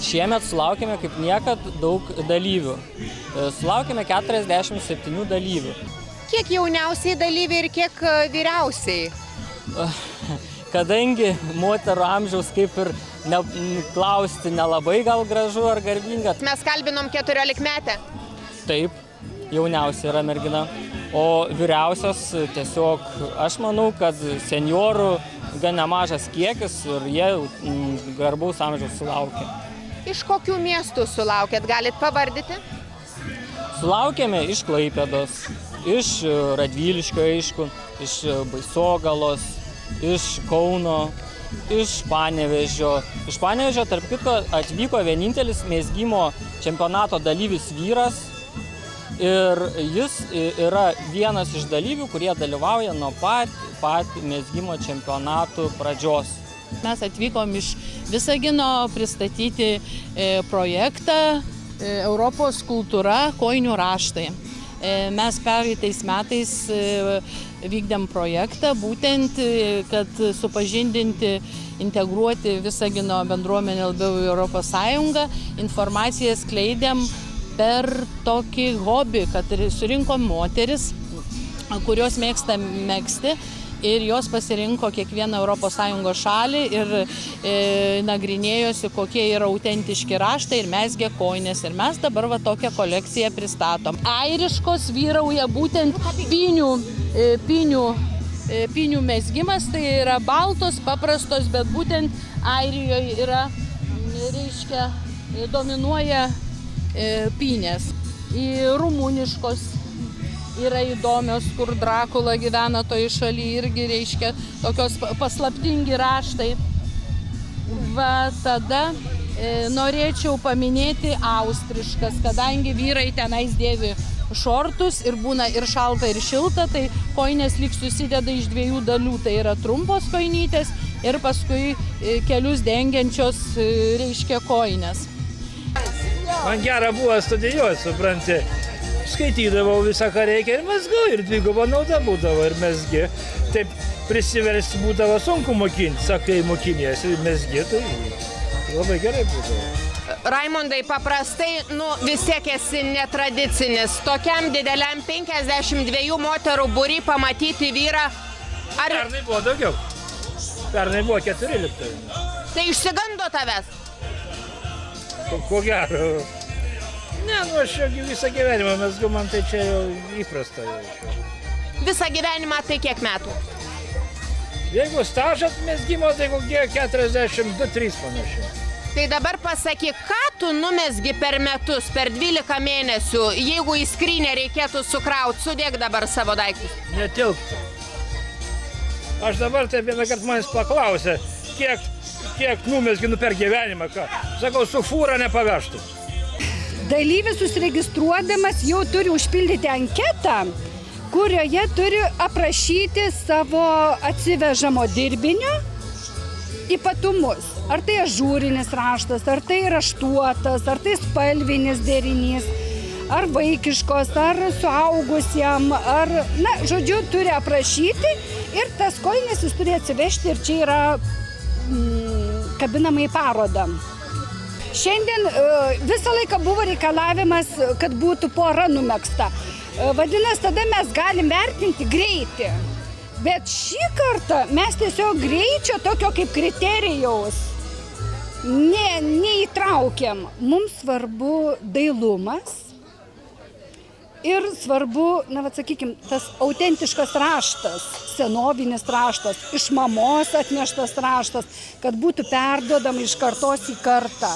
šiemet sulaukėme kaip niekad daug dalyvių. Sulaukėme 47 dalyvių. Kiek jauniausiai dalyviai ir kiek vyriausiai? Kadangi moterų amžiaus kaip ir klausti nelabai gal gražu ar garbinga. Mes kalbinom 14-metę. Taip, jauniausia yra mergina. O vyriausios tiesiog, aš manau, kad seniorų gan nemažas kiekis ir jie garbaus amžiaus sulaukia. Iš kokių miestų sulaukėt, galit pavardyti? Sulaukėme iš Klaipėdos, iš Radviliškio, aišku, iš Baisogalos, iš Kauno, iš Panevėžio. Iš Panevėžio, tarp kitko, atvyko vienintelis mezgimo čempionato dalyvis vyras. Ir jis yra vienas iš dalyvių, kurie dalyvauja nuo pat mezgimo čempionatų pradžios. Mes atvykom iš Visagino pristatyti projektą Europos kultūra kojinių raštai. Mes pereitais metais vykdėm projektą būtent, kad supažindinti, integruoti Visagino bendruomenę labiau į Europos Sąjungą, informaciją skleidėm per tokį hobį, kad surinkom moteris, kurios mėgsta megzti ir jos pasirinko kiekvieną Europos Sąjungos šalį ir nagrinėjosi, kokie yra autentiški raštai ir mezgė kojines. Ir mes dabar va tokią kolekciją pristatom. Airiškos vyrauja būtent pynių mezgimas, tai yra baltos, paprastos, bet būtent Airijoje yra, reiškia, dominuoja pynės. Rumuniškos yra įdomios, kur Drakula gyvena toje šalyje, irgi reiškia tokios paslaptingi raštai. Va tada norėčiau paminėti austriškas, kadangi vyrai tenais dėvi šortus ir būna ir šalta ir šilta, tai kojinės lyg susideda iš dviejų dalių, tai yra trumpos kojinytės ir paskui kelius dengiančios, reiškia, kojinės. Man gera buvo studijuoti, supranti. Skaitydavau visą, ką reikia ir mezgau, ir dviguba nauda būdavo ir mezgi. Taip prisiversti būdavo sunku mokinti, sakai, mokinies ir mezgi, tai labai gerai būdavo. Raimondai, paprastai, vis tiek esi netradicinis. Tokiam dideliam 52 moterų būry pamatyti vyrą. Pernai buvo daugiau. Pernai buvo 14. Tai išsigando tavęs? Ko gero. Ne, aš visą gyvenimą mezgu, man tai čia jau įprasta. Visą gyvenimą tai kiek metų? Jeigu stažat mezgimo, tai kokie 42-3 panašiai. Tai dabar pasakyk, ką tu numezgi per metus, per 12 mėnesių, jeigu į skrynę reikėtų sukrauti, sudėk dabar savo daiktus. Netilptų. Aš dabar taip vieną kartą manęs paklausė, kiek numezgi per gyvenimą, ką? Sakau, su fūra nepavežtų. Dalyvis užsiregistruodamas jau turi užpildyti anketą, kurioje turi aprašyti savo atsivežamo dirbinio ypatumus. Ar tai ažūrinis raštas, ar tai raštuotas, ar tai spalvinis derinys, ar vaikiškos, ar suaugusiam, ar, žodžiu, turi aprašyti ir tas kojines jis turi atsivežti ir čia yra kabinama į parodą. Šiandien visą laiką buvo reikalavimas, kad būtų pora numegzta. Vadinasi, tada mes galim vertinti greitį. Bet šį kartą mes tiesiog greičio tokio kaip kriterijaus neįtraukiam. Mums svarbu dailumas ir svarbu, sakykime, tas autentiškas raštas, senovinis raštas, iš mamos atneštas raštas, kad būtų perduodama iš kartos į kartą.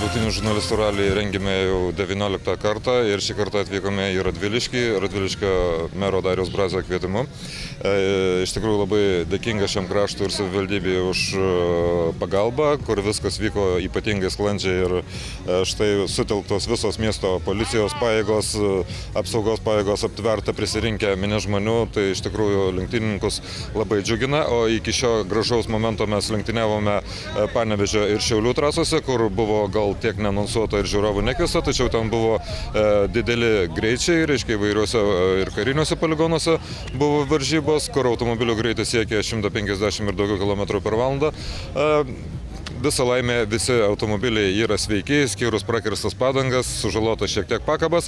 Tarptautinių žurnalistų ralį rengėme jau 19 kartą ir šį kartą atvykome į Radviliškio mero Dariaus Brazio kvietimu. Iš tikrųjų labai dėkinga šiam kraštui ir savivaldybei už pagalbą, kur viskas vyko ypatingai sklandžiai ir štai sutelktos visos miesto policijos pajėgos, apsaugos pajėgos aptverta prisirinkę minia žmonių, tai iš tikrųjų lenktynininkus labai džiugina, o iki šio gražaus momento mes lenktyniavome Panevėžio ir Šiaulių trasose, kur buvo gal tiek neanonsuota ir žiūrovų nekviesta, tačiau ten buvo dideli greičiai, reiškia įvairiuose ir kariniuose poligonuose buvo varžybos, kur automobilių greitis siekia 150 ir daugiau kilometrų per valandą. Visa laimė, visi automobiliai yra sveiki, skyrus prakirstas padangas, sužalotas šiek tiek pakabas.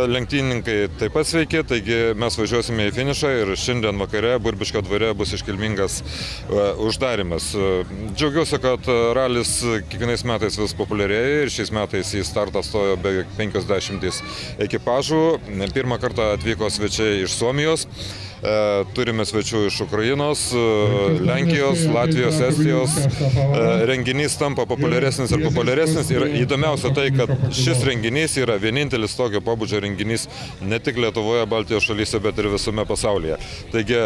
Lenktynininkai taip pat sveiki, taigi mes važiuosime į finišą ir šiandien vakare Burbiškio dvare bus iškilmingas uždarimas. Džiaugiuosi, kad ralis kiekvienais metais vis populiarėja ir šiais metais į startą stojo beveik 50 ekipažų. Pirmą kartą atvyko svečiai iš Suomijos. Turime svečių iš Ukrainos, Lenkijos, Latvijos, Estijos. Renginys tampa populiaresnis ir populiaresnis ir įdomiausia tai, kad šis renginys yra vienintelis tokio pobūdžio renginys ne tik Lietuvoje, Baltijos šalyse, bet ir visame pasaulyje. Taigi,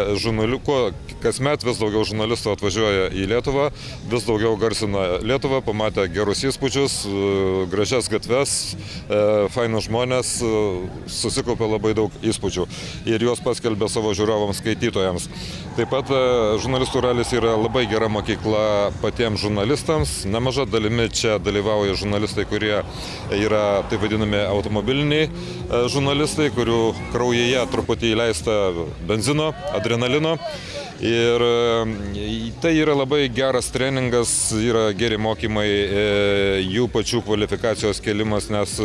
kasmet vis daugiau žurnalistų atvažiuoja į Lietuvą, vis daugiau garsina Lietuvą, pamatę gerus įspūdžius, gražias gatves, fainus žmonės, susikaupė labai daug įspūdžių ir juos paskelbė savo žiūrovams, skaitytojams. Taip pat žurnalistų ralis yra labai gera mokykla patiems žurnalistams. Nemaža dalimi čia dalyvauja žurnalistai, kurie yra taip vadinami automobiliniai žurnalistai, kurių kraujyje truputį įleista benzino, adrenalino. Ir tai yra labai geras treningas, yra geri mokymai, jų pačių kvalifikacijos kėlimas, nes,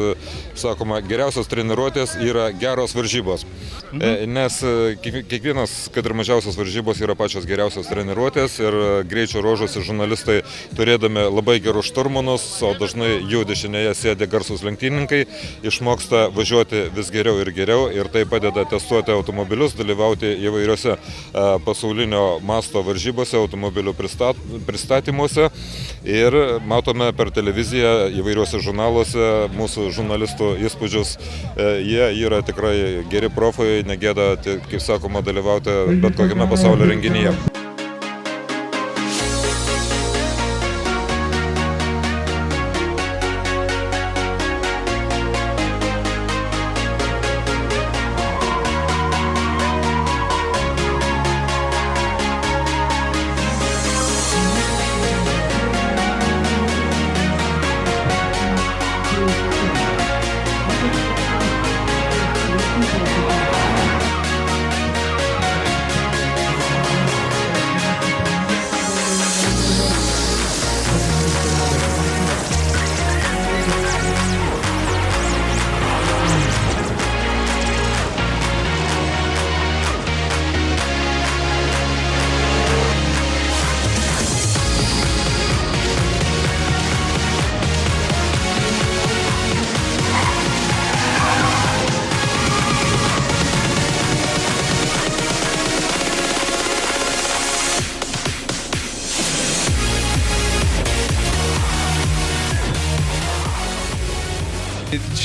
sakoma, geriausios treniruotės yra geros varžybos. Nes kiekvienas, kad ir mažiausios varžybos, yra pačios geriausios treniruotės ir greičio ruožuose žurnalistai, turėdami labai gerus šturmanus, o dažnai jų dešinėje sėdi garsūs lenktynininkai, išmoksta važiuoti vis geriau ir tai padeda testuoti automobilius, dalyvauti įvairiose pasaulinio masto varžybose, automobilių pristatymuose ir matome per televiziją įvairiuose žurnaluose mūsų žurnalistų įspūdžius. Jie yra tikrai geri profai, negėda, kaip sakoma, dalyvauti bet kokiame pasaulio renginyje.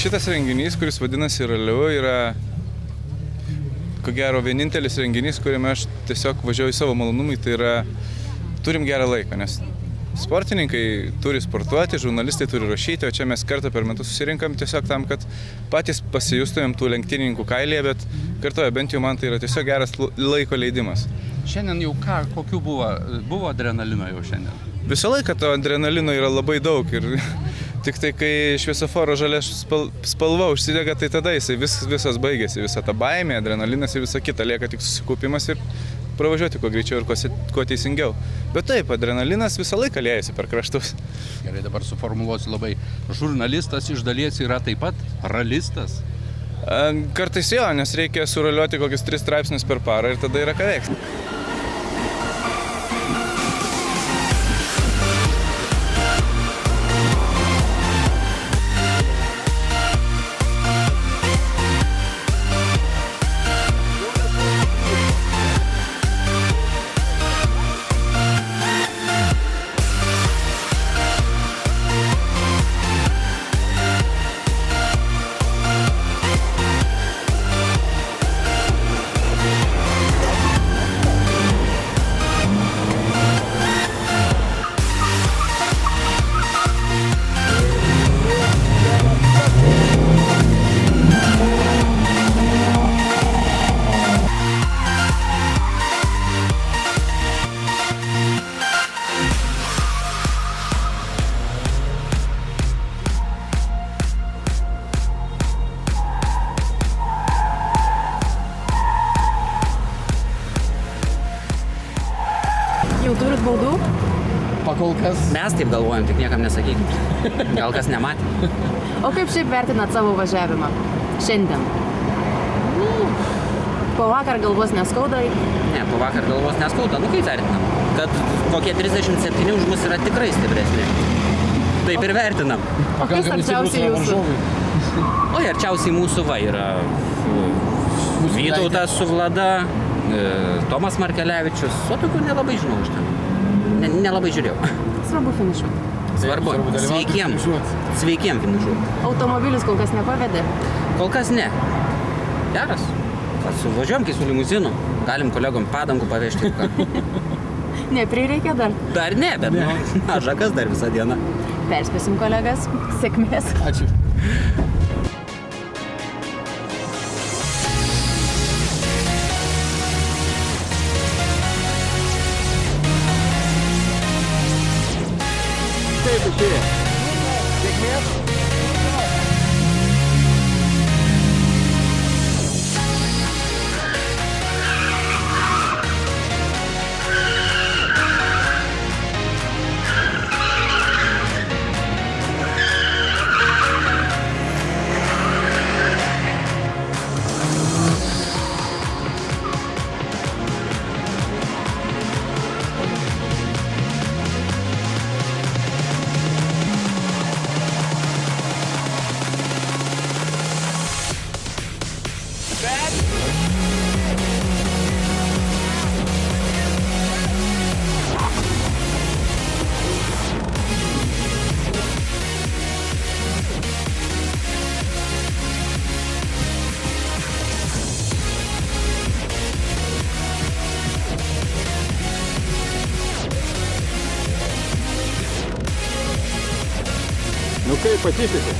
Šitas renginys, kuris vadinasi raliu, yra ko gero vienintelis renginys, kuriame aš tiesiog važiuoju savo malonumui, tai yra turim gerą laiką, nes sportininkai turi sportuoti, žurnalistai turi rašyti, o čia mes kartą per metus susirinkam tiesiog tam, kad patys pasijustumėm tų lenktynininkų kailyje, bet kartuoju, bent jau man tai yra tiesiog geras laiko leidimas. Šiandien jau kokių buvo adrenalino jau šiandien? Visą laiką to adrenalino yra labai daug ir tik tai, kai šviesoforo žalia spalva užsidega, tai tada jisai visas baigėsi, visa ta baimė, adrenalinas ir visa kita, lieka tik susikaupimas ir pravažiuoti kuo greičiau ir kuo teisingiau. Bet taip, adrenalinas visą laiką liejasi per kraštus. Gerai, dabar suformuluosiu labai. Žurnalistas iš dalies yra taip pat ralistas? Kartais jo, nes reikia suraliuoti kokius 3 straipsnius per parą ir tada yra ką veikti. kas? Mes taip galvojam, tik niekam nesakykit. Gal kas nematė. O kaip šiaip vertinat savo važiavimą šiandien? Po vakar galvos neskauda? Ne, po vakar galvos neskauda. Nu kaip vertinam? Kad kokie 37 už mus yra tikrai stipresni. Taip ir vertinam. O kas arčiausiai jūsų? O arčiausiai mūsų va yra Vytautas su Vlada, Tomas Markelevičius. O tokių nelabai žinau iš ten. Nelabai žiūrėjau. Svarbu finišuoti. Svarbu. Sveikiem finišuoti. Automobilis kol kas nepavedė? Kol kas ne. Geras. Suvažiuojam kai su limuzinu. Galim kolegom padangų pavežti. Neprireikė dar? Dar ne, bet žakas dar visą dieną. Perspėsim kolegas. Sėkmės. Ačiū. Kaip išėjo? Sėkmės? Nu kaip, pasisekė?